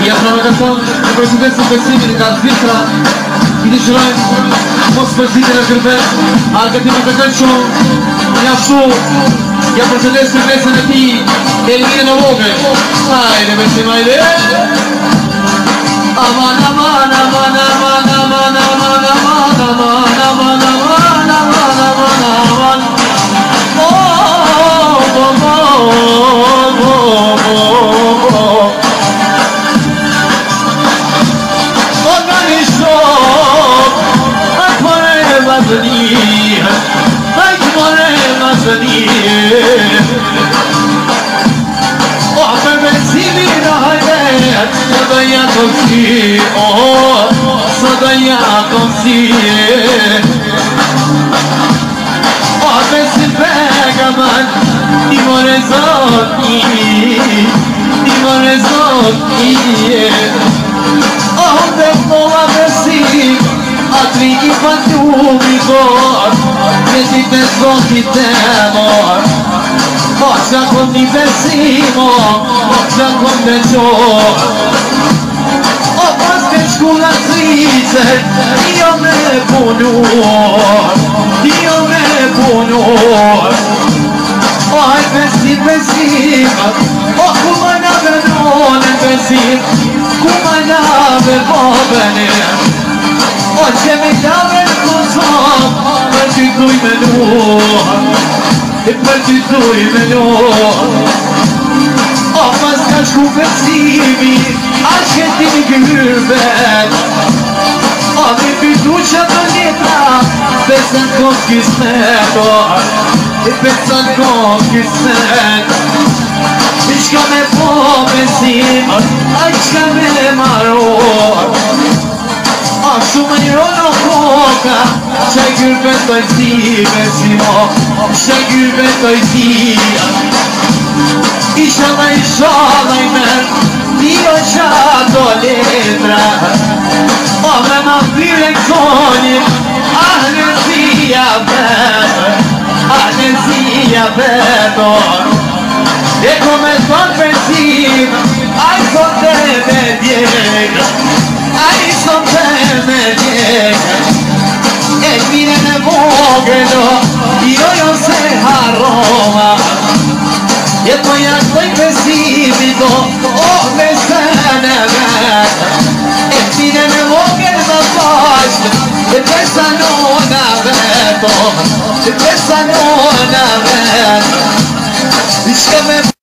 Ja provokacion në presidentës Beksimin nga Zvitra, i të shërojnë mos përzitin e kërbet, a këti më të kënë shumë, një shumë, ja përshëndes për mesën e ti, Elmine në vogën. Hajde Beksim, hajde! Aman, aman, aman, aman, aman, aman, aman, aman, aman, aman, aman, aman, aman. Oxa con mi vecino, oxa con me yo. O pas che scuola triste, io me buono, io me buono. O ai vecino, o come nave non è vecino, come nave va bene. O c'è mi dava il coso, per ti cui menù. E per ti due menor o pas conversivi anche ti gülben o mi fiducia toglieta pensan con chi smetto e pensan con chi smetto Ishka me po besim Ishka me maror Ashtu me njëro koka Qaj gylben të zi besimo Qaj gylben të zi Ishala i men Dio qato letra O me ma pire këtoni Ahnezia beto Ahnezia beto E come son pensivo Ai son te me diega Ai son te me diega E mire ne vogelo Io se a Roma E poi a quei vestito Oh me se ne vega E mire ne vogelo da posto E questa non avevo E questa non avevo Dice me